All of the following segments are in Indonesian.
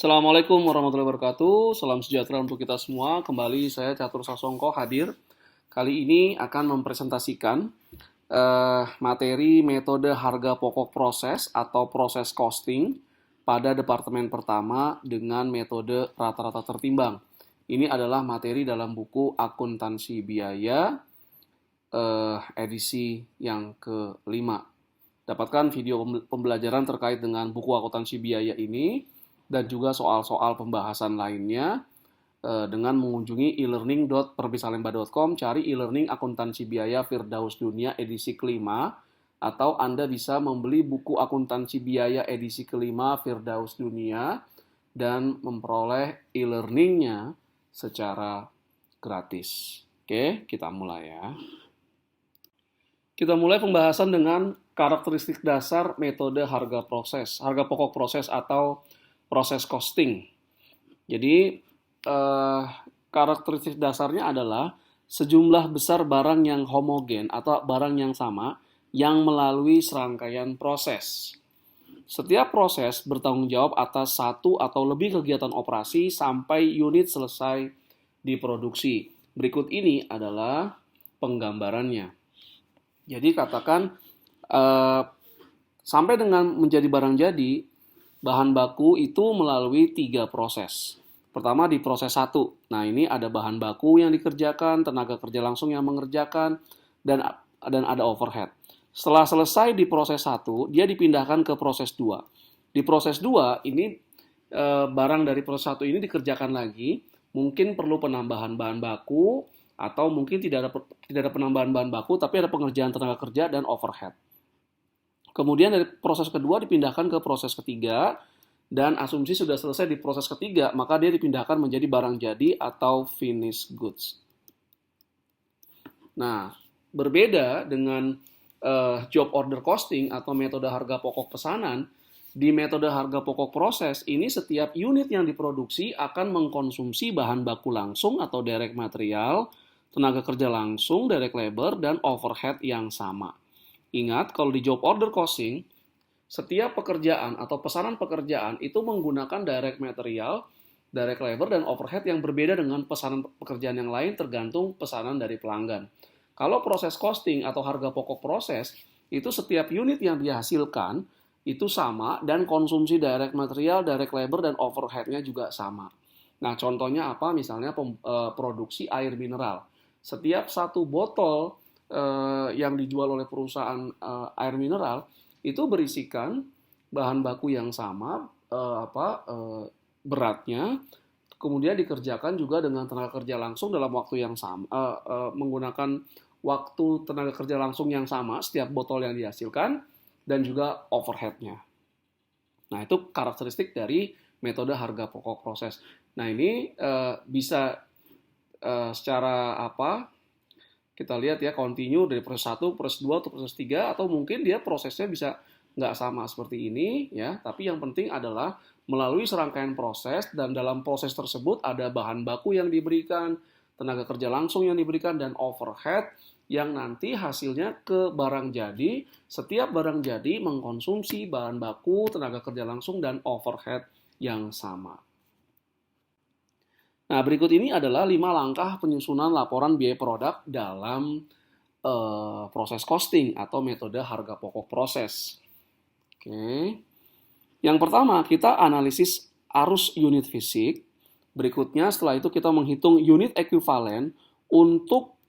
Assalamualaikum warahmatullahi wabarakatuh. Salam sejahtera untuk kita semua. Kembali saya Catur Sasongko hadir. Kali ini akan mempresentasikan materi metode harga pokok proses atau proses costing pada departemen pertama dengan metode rata-rata tertimbang. Ini adalah materi dalam buku akuntansi biaya edisi yang kelima. Dapatkan video pembelajaran terkait dengan buku akuntansi biaya ini dan juga soal-soal pembahasan lainnya dengan mengunjungi e-learning.perbisalemba.com, cari e-learning akuntansi biaya Firdaus Dunia edisi kelima, atau Anda bisa membeli buku akuntansi biaya edisi kelima Firdaus Dunia dan memperoleh e-learningnya secara gratis. Oke, kita mulai ya. Kita mulai pembahasan dengan karakteristik dasar metode harga pokok proses atau proses costing. Jadi karakteristik dasarnya adalah sejumlah besar barang yang homogen atau barang yang sama yang melalui serangkaian proses. Setiap proses bertanggung jawab atas satu atau lebih kegiatan operasi sampai unit selesai diproduksi. Berikut ini adalah penggambarannya. Jadi katakan sampai dengan menjadi barang jadi, bahan baku itu melalui 3 proses. Pertama di proses 1. Nah, ini ada bahan baku yang dikerjakan, tenaga kerja langsung yang mengerjakan, dan ada overhead. Setelah selesai di proses 1, dia dipindahkan ke proses 2. Di proses 2, ini barang dari proses 1 ini dikerjakan lagi, mungkin perlu penambahan bahan baku, atau mungkin tidak ada penambahan bahan baku, tapi ada pengerjaan tenaga kerja dan overhead. Kemudian dari proses kedua dipindahkan ke proses ketiga, dan asumsi sudah selesai di proses ketiga, maka dia dipindahkan menjadi barang jadi atau finished goods. Nah, berbeda dengan job order costing atau metode harga pokok pesanan, di metode harga pokok proses ini setiap unit yang diproduksi akan mengkonsumsi bahan baku langsung atau direct material, tenaga kerja langsung, direct labor, dan overhead yang sama. Ingat, kalau di job order costing, setiap pekerjaan atau pesanan pekerjaan itu menggunakan direct material, direct labor, dan overhead yang berbeda dengan pesanan pekerjaan yang lain tergantung pesanan dari pelanggan. Kalau proses costing atau harga pokok proses, itu setiap unit yang dihasilkan itu sama dan konsumsi direct material, direct labor, dan overhead-nya juga sama. Nah, contohnya apa? Misalnya produksi air mineral. Setiap satu botol yang dijual oleh perusahaan air mineral itu berisikan bahan baku yang sama, beratnya, kemudian dikerjakan juga dengan tenaga kerja langsung dalam waktu yang sama, menggunakan waktu tenaga kerja langsung yang sama setiap botol yang dihasilkan, dan juga overhead-nya. Nah, itu karakteristik dari metode harga pokok proses. Nah, ini bisa secara kita lihat ya, continue dari proses 1, proses 2, atau proses 3, atau mungkin dia prosesnya bisa nggak sama seperti ini ya, tapi yang penting adalah melalui serangkaian proses, dan dalam proses tersebut ada bahan baku yang diberikan, tenaga kerja langsung yang diberikan, dan overhead yang nanti hasilnya ke barang jadi. Setiap barang jadi mengkonsumsi bahan baku, tenaga kerja langsung, dan overhead yang sama. Nah, berikut ini adalah 5 langkah penyusunan laporan biaya produk dalam proses costing atau metode harga pokok proses. Oke. Yang pertama, kita analisis arus unit fisik. Berikutnya, setelah itu kita menghitung unit ekuivalen untuk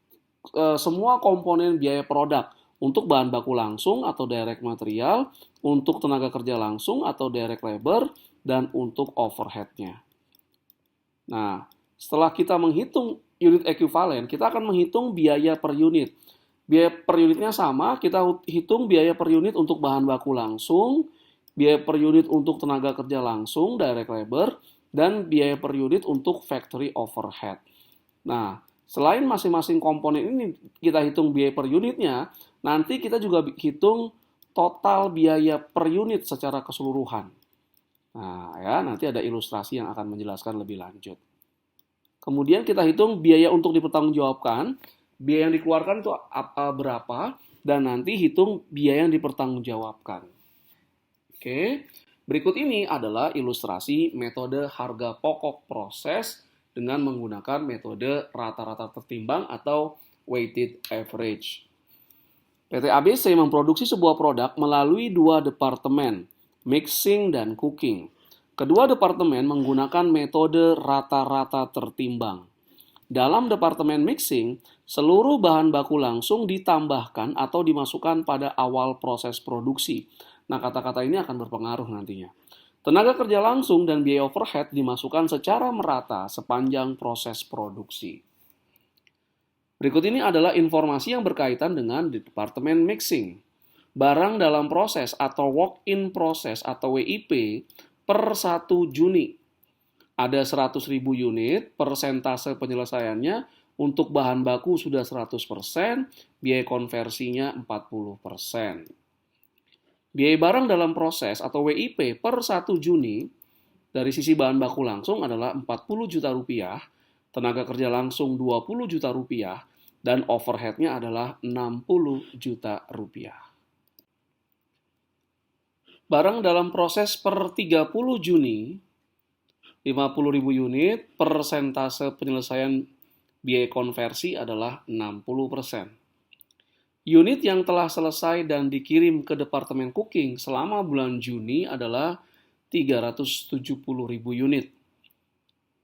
semua komponen biaya produk. Untuk bahan baku langsung atau direct material, untuk tenaga kerja langsung atau direct labor, dan untuk overhead-nya. Nah, setelah kita menghitung unit ekuivalen, kita akan menghitung biaya per unit. Biaya per unitnya sama, kita hitung biaya per unit untuk bahan baku langsung, biaya per unit untuk tenaga kerja langsung, direct labor, dan biaya per unit untuk factory overhead. Nah, selain masing-masing komponen ini kita hitung biaya per unitnya, nanti kita juga hitung total biaya per unit secara keseluruhan. Nah, ya, nanti ada ilustrasi yang akan menjelaskan lebih lanjut. Kemudian kita hitung biaya untuk dipertanggungjawabkan, biaya yang dikeluarkan itu berapa, dan nanti hitung biaya yang dipertanggungjawabkan. Oke. Berikut ini adalah ilustrasi metode harga pokok proses dengan menggunakan metode rata-rata tertimbang atau weighted average. PT ABC memproduksi sebuah produk melalui dua departemen, mixing dan cooking. Kedua departemen menggunakan metode rata-rata tertimbang. Dalam departemen mixing, seluruh bahan baku langsung ditambahkan atau dimasukkan pada awal proses produksi. Nah, kata-kata ini akan berpengaruh nantinya. Tenaga kerja langsung dan biaya overhead dimasukkan secara merata sepanjang proses produksi. Berikut ini adalah informasi yang berkaitan dengan departemen mixing. Barang dalam proses atau work in process atau WIP per 1 Juni. Ada 100.000 unit, persentase penyelesaiannya untuk bahan baku sudah 100%, biaya konversinya 40%. Biaya barang dalam proses atau WIP per 1 Juni dari sisi bahan baku langsung adalah 40 juta rupiah, tenaga kerja langsung 20 juta rupiah, dan overhead-nya adalah 60 juta rupiah. Barang dalam proses per 30 Juni, 50.000 unit, persentase penyelesaian biaya konversi adalah 60%. Unit yang telah selesai dan dikirim ke Departemen Cooking selama bulan Juni adalah 370.000 unit.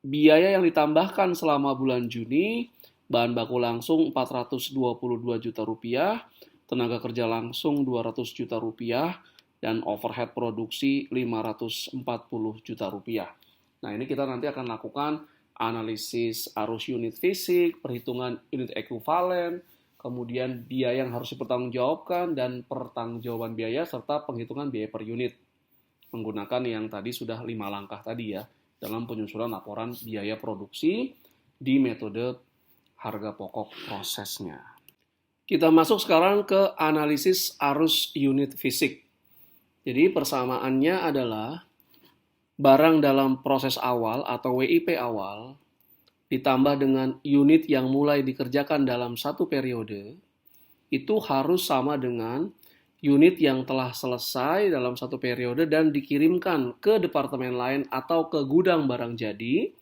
Biaya yang ditambahkan selama bulan Juni, bahan baku langsung 422 juta rupiah, tenaga kerja langsung 200 juta rupiah, dan overhead produksi 540 juta rupiah. Nah, ini kita nanti akan lakukan analisis arus unit fisik, perhitungan unit ekuivalen, kemudian biaya yang harus dipertanggungjawabkan, dan pertanggungjawaban biaya, serta penghitungan biaya per unit. Menggunakan yang tadi sudah 5 langkah tadi ya, dalam penyusunan laporan biaya produksi di metode harga pokok prosesnya. Kita masuk sekarang ke analisis arus unit fisik. Jadi persamaannya adalah barang dalam proses awal atau WIP awal ditambah dengan unit yang mulai dikerjakan dalam satu periode, itu harus sama dengan unit yang telah selesai dalam satu periode dan dikirimkan ke departemen lain atau ke gudang barang jadi,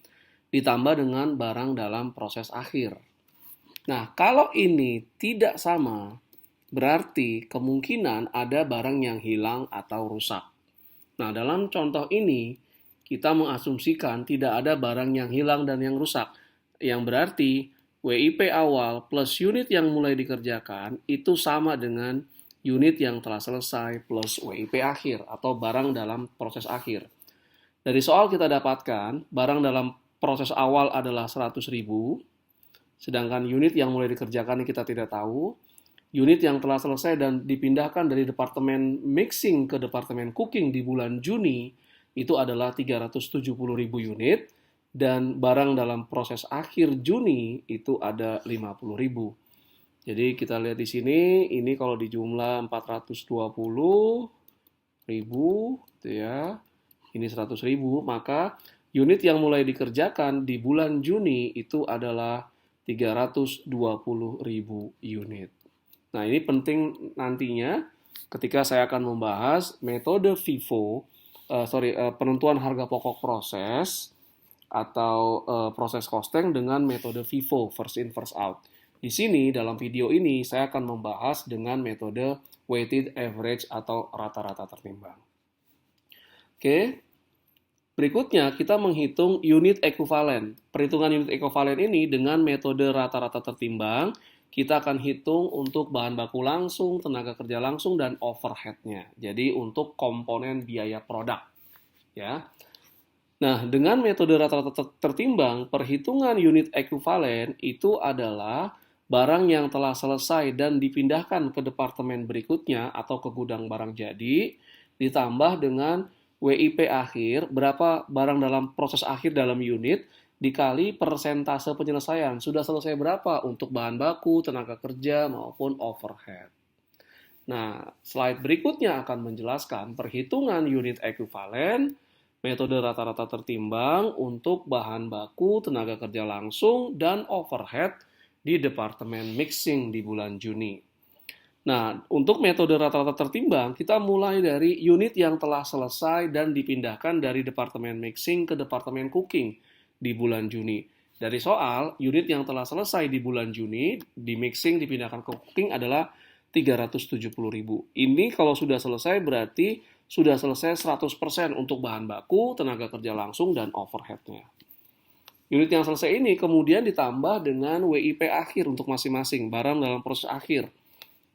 ditambah dengan barang dalam proses akhir. Nah, kalau ini tidak sama, berarti kemungkinan ada barang yang hilang atau rusak. Nah, dalam contoh ini, kita mengasumsikan tidak ada barang yang hilang dan yang rusak. Yang berarti WIP awal plus unit yang mulai dikerjakan itu sama dengan unit yang telah selesai plus WIP akhir atau barang dalam proses akhir. Dari soal kita dapatkan barang dalam proses awal adalah 100.000, sedangkan unit yang mulai dikerjakan kita tidak tahu. Unit yang telah selesai dan dipindahkan dari departemen mixing ke departemen cooking di bulan Juni itu adalah 370.000 unit, dan barang dalam proses akhir Juni itu ada 50.000. Jadi kita lihat di sini, ini kalau dijumlah 420.000 gitu ya, ini 100.000, maka unit yang mulai dikerjakan di bulan Juni itu adalah 320.000 unit. Nah, ini penting nantinya ketika saya akan membahas metode FIFO, penentuan harga pokok proses atau proses costing dengan metode FIFO, first in first out. Di sini dalam video ini saya akan membahas dengan metode weighted average atau rata-rata tertimbang. Oke. Berikutnya kita menghitung unit ekuivalen. Perhitungan unit ekuivalen ini dengan metode rata-rata tertimbang, kita akan hitung untuk bahan baku langsung, tenaga kerja langsung, dan overhead-nya. Jadi untuk komponen biaya produk. Ya. Nah, dengan metode rata-rata tertimbang, perhitungan unit ekuivalen itu adalah barang yang telah selesai dan dipindahkan ke departemen berikutnya atau ke gudang barang jadi, ditambah dengan WIP akhir, berapa barang dalam proses akhir dalam unit, dikali persentase penyelesaian. Sudah selesai berapa untuk bahan baku, tenaga kerja, maupun overhead. Nah, slide berikutnya akan menjelaskan perhitungan unit ekuivalen, metode rata-rata tertimbang untuk bahan baku, tenaga kerja langsung, dan overhead di departemen mixing di bulan Juni. Nah, untuk metode rata-rata tertimbang, kita mulai dari unit yang telah selesai dan dipindahkan dari Departemen Mixing ke Departemen Cooking di bulan Juni. Dari soal, unit yang telah selesai di bulan Juni, di Mixing dipindahkan ke Cooking adalah 370.000. Ini kalau sudah selesai berarti sudah selesai 100% untuk bahan baku, tenaga kerja langsung, dan overhead-nya. Unit yang selesai ini kemudian ditambah dengan WIP akhir untuk masing-masing, barang dalam proses akhir.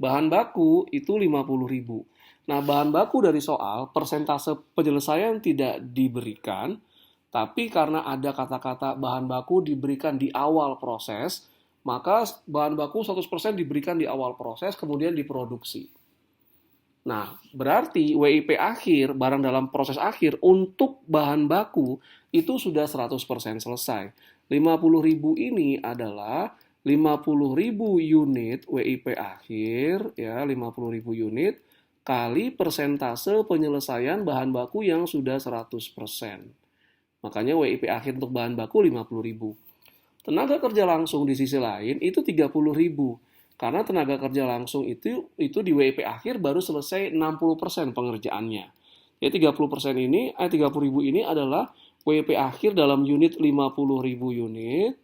Bahan baku itu 50.000. Nah, bahan baku dari soal, persentase penyelesaian tidak diberikan, tapi karena ada kata-kata bahan baku diberikan di awal proses, maka bahan baku 100% diberikan di awal proses, kemudian diproduksi. Nah, berarti WIP akhir, barang dalam proses akhir, untuk bahan baku itu sudah 100% selesai. 50.000 ini adalah 50.000 unit WIP akhir, ya 50.000 unit, kali persentase penyelesaian bahan baku yang sudah 100%. Makanya WIP akhir untuk bahan baku 50.000. Tenaga kerja langsung di sisi lain itu 30.000. Karena tenaga kerja langsung itu di WIP akhir baru selesai 60% pengerjaannya. Ya 30% ini, 30.000 ini adalah WIP akhir dalam unit 50.000 unit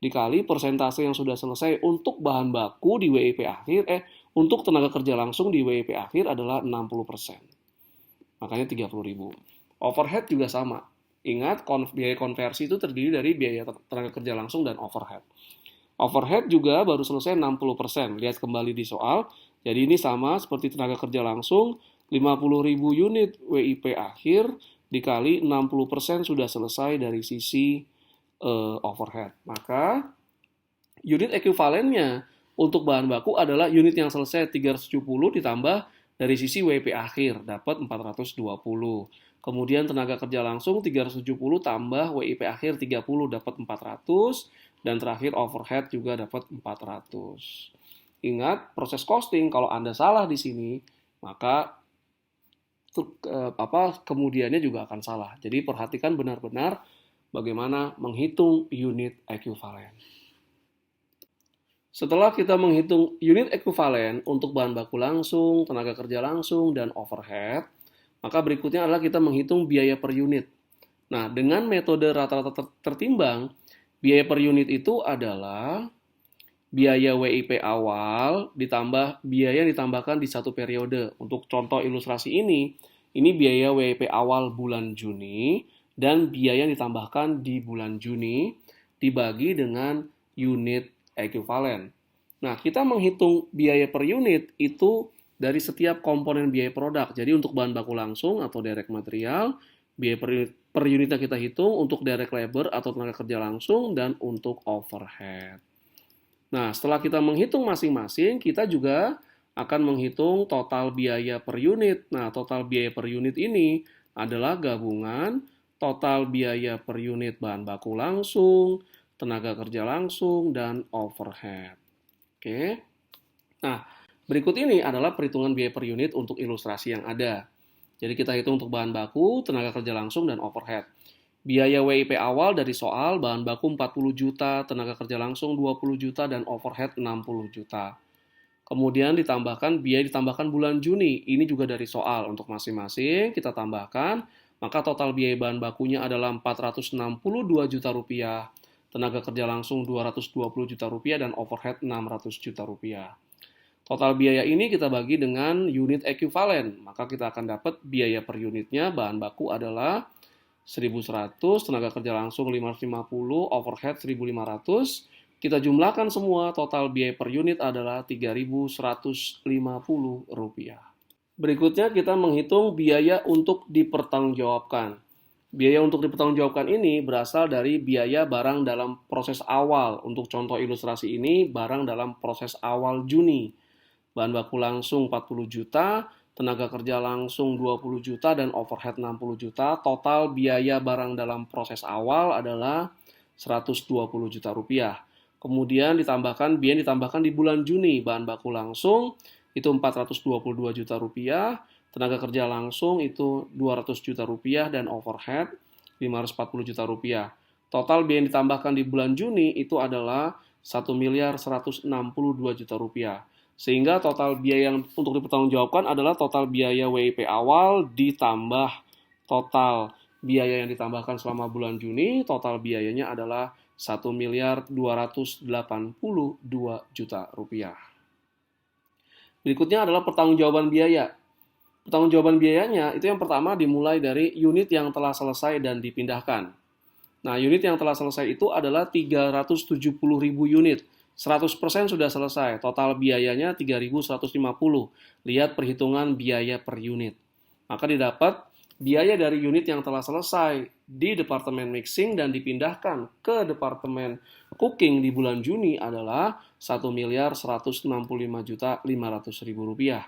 dikali persentase yang sudah selesai untuk bahan baku di WIP akhir, untuk tenaga kerja langsung di WIP akhir adalah 60%. Makanya 30.000. Overhead juga sama. Ingat, biaya konversi itu terdiri dari biaya tenaga kerja langsung dan overhead. Overhead juga baru selesai 60%. Lihat kembali di soal. Jadi ini sama seperti tenaga kerja langsung, 50.000 unit WIP akhir dikali 60% sudah selesai dari sisi overhead. Maka unit ekuivalennya untuk bahan baku adalah unit yang selesai 370 ditambah dari sisi WIP akhir, dapat 420. Kemudian tenaga kerja langsung 370 tambah WIP akhir 30 dapat 400. Dan terakhir overhead juga dapat 400. Ingat, proses costing kalau Anda salah di sini, maka kemudiannya juga akan salah. Jadi perhatikan benar-benar bagaimana menghitung unit ekuivalen. Setelah kita menghitung unit ekuivalen untuk bahan baku langsung, tenaga kerja langsung, dan overhead, maka berikutnya adalah kita menghitung biaya per unit. Nah, dengan metode rata-rata tertimbang, biaya per unit itu adalah biaya WIP awal ditambah biaya yang ditambahkan di satu periode. Untuk contoh ilustrasi ini biaya WIP awal bulan Juni dan biaya yang ditambahkan di bulan Juni dibagi dengan unit ekuivalen. Nah, kita menghitung biaya per unit itu dari setiap komponen biaya produk. Jadi untuk bahan baku langsung atau direct material, biaya per unitnya kita hitung untuk direct labor atau tenaga kerja langsung dan untuk overhead. Nah, setelah kita menghitung masing-masing, kita juga akan menghitung total biaya per unit. Nah, total biaya per unit ini adalah gabungan total biaya per unit bahan baku langsung, tenaga kerja langsung, dan overhead. Oke. Nah, berikut ini adalah perhitungan biaya per unit untuk ilustrasi yang ada. Jadi kita hitung untuk bahan baku, tenaga kerja langsung, dan overhead. Biaya WIP awal dari soal, bahan baku 40 juta, tenaga kerja langsung 20 juta, dan overhead 60 juta. Kemudian biaya ditambahkan bulan Juni. Ini juga dari soal. Untuk masing-masing kita tambahkan, maka total biaya bahan bakunya adalah 462 juta rupiah, tenaga kerja langsung 220 juta rupiah, dan overhead 600 juta rupiah. Total biaya ini kita bagi dengan unit ekuivalen, maka kita akan dapat biaya per unitnya bahan baku adalah 1.100, tenaga kerja langsung 550, overhead 1.500. Kita jumlahkan semua, total biaya per unit adalah 3.150 rupiah. Berikutnya kita menghitung biaya untuk dipertanggungjawabkan. Biaya untuk dipertanggungjawabkan ini berasal dari biaya barang dalam proses awal. Untuk contoh ilustrasi ini, barang dalam proses awal Juni. Bahan baku langsung 40 juta, tenaga kerja langsung 20 juta, dan overhead 60 juta. Total biaya barang dalam proses awal adalah 120 juta rupiah. Kemudian biaya ditambahkan di bulan Juni, bahan baku langsung itu 422 juta rupiah, tenaga kerja langsung itu 200 juta rupiah, dan overhead 540 juta rupiah. Total biaya yang ditambahkan di bulan Juni itu adalah 1.162 juta rupiah. Sehingga total biaya yang untuk dipertanggungjawabkan adalah total biaya WIP awal ditambah total biaya yang ditambahkan selama bulan Juni. Total biayanya adalah 1.282 juta rupiah. Berikutnya adalah pertanggungjawaban biaya. Pertanggungjawaban biayanya itu yang pertama dimulai dari unit yang telah selesai dan dipindahkan. Nah, unit yang telah selesai itu adalah 370.000 unit. 100% sudah selesai. Total biayanya 3.150. Lihat perhitungan biaya per unit. Maka didapat biaya dari unit yang telah selesai di Departemen Mixing dan dipindahkan ke Departemen Cooking di bulan Juni adalah 1.165.500.000 rupiah.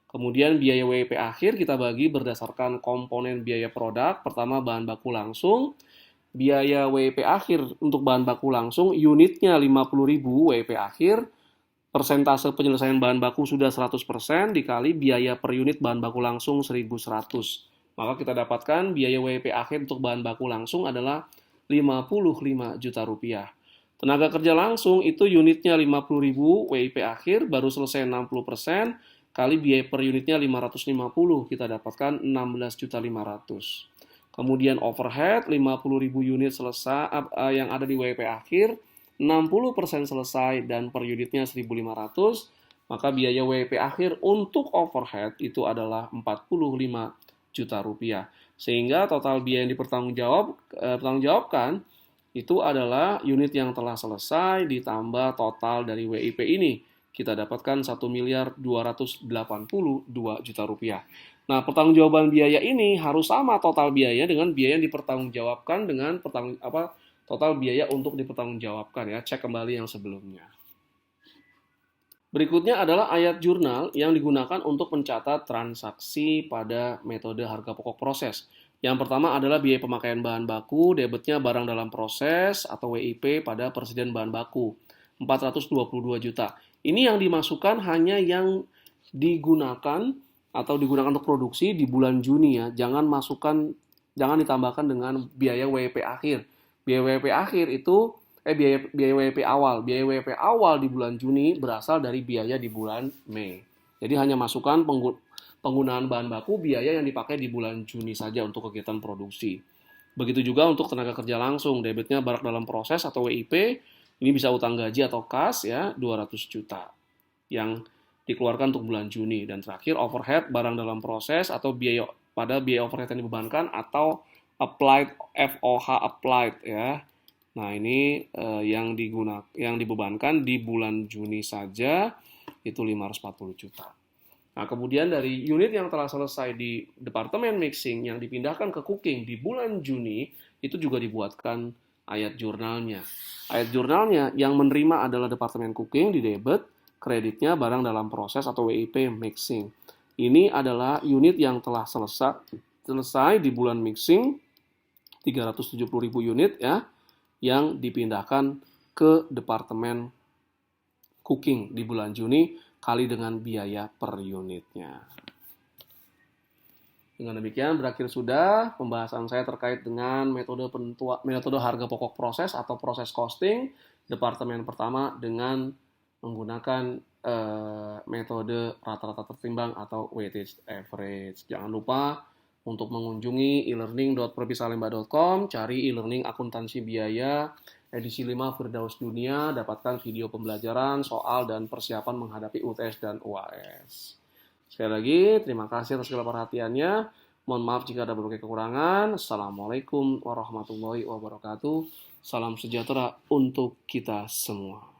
Kemudian biaya WIP akhir kita bagi berdasarkan komponen biaya produk. Pertama bahan baku langsung. Biaya WIP akhir untuk bahan baku langsung, unitnya 50.000 WIP akhir, persentase penyelesaian bahan baku sudah 100% dikali biaya per unit bahan baku langsung 1.100. Maka kita dapatkan biaya WIP akhir untuk bahan baku langsung adalah 55 juta rupiah. Tenaga kerja langsung itu unitnya 50.000 WIP akhir, baru selesai 60%, kali biaya per unitnya 550, kita dapatkan 16.500.000. Kemudian overhead 50.000 unit selesai yang ada di WIP akhir, 60% selesai dan per unitnya 1.500, maka biaya WIP akhir untuk overhead itu adalah 45 juta rupiah. Sehingga total biaya yang dipertanggungjawabkan itu adalah unit yang telah selesai ditambah total dari WIP ini. Kita dapatkan 1.282 juta rupiah. Nah, pertanggungjawaban biaya ini harus sama total biaya dengan biaya yang dipertanggungjawabkan dengan total biaya untuk dipertanggungjawabkan ya. Cek kembali yang sebelumnya. Berikutnya adalah ayat jurnal yang digunakan untuk mencatat transaksi pada metode harga pokok proses. Yang pertama adalah biaya pemakaian bahan baku, debitnya barang dalam proses atau WIP pada persediaan bahan baku, 422 juta. Ini yang dimasukkan hanya yang digunakan atau digunakan untuk produksi di bulan Juni ya. Jangan ditambahkan dengan biaya WIP akhir. Biaya WIP akhir itu biaya WIP awal. Biaya WIP awal di bulan Juni berasal dari biaya di bulan Mei. Jadi hanya masukkan penggunaan bahan baku biaya yang dipakai di bulan Juni saja untuk kegiatan produksi. Begitu juga untuk tenaga kerja langsung, debitnya barang dalam proses atau WIP, ini bisa utang gaji atau kas ya, 200 juta. Yang dikeluarkan untuk bulan Juni. Dan terakhir overhead barang dalam proses atau biaya overhead yang dibebankan atau applied FOH applied ya. Nah, ini yang dibebankan di bulan Juni saja itu 540 juta. Nah, kemudian dari unit yang telah selesai di Departemen Mixing yang dipindahkan ke Cooking di bulan Juni itu juga dibuatkan ayat jurnalnya. Ayat jurnalnya yang menerima adalah Departemen Cooking di debit, kreditnya barang dalam proses atau WIP mixing. Ini adalah unit yang telah selesai di bulan mixing, 370.000 unit ya, yang dipindahkan ke Departemen Cooking di bulan Juni kali dengan biaya per unitnya. Dengan demikian berakhir sudah pembahasan saya terkait dengan metode harga pokok proses atau proses costing Departemen pertama dengan menggunakan metode rata-rata tertimbang atau weighted average. Jangan lupa untuk mengunjungi e-learning.perbisalemba.com, cari e-learning akuntansi biaya edisi 5 Firdaus Dunia, dapatkan video pembelajaran, soal, dan persiapan menghadapi UTS dan UAS. Sekali lagi, terima kasih atas segala perhatiannya. Mohon maaf jika ada berbagai kekurangan. Assalamualaikum warahmatullahi wabarakatuh. Salam sejahtera untuk kita semua.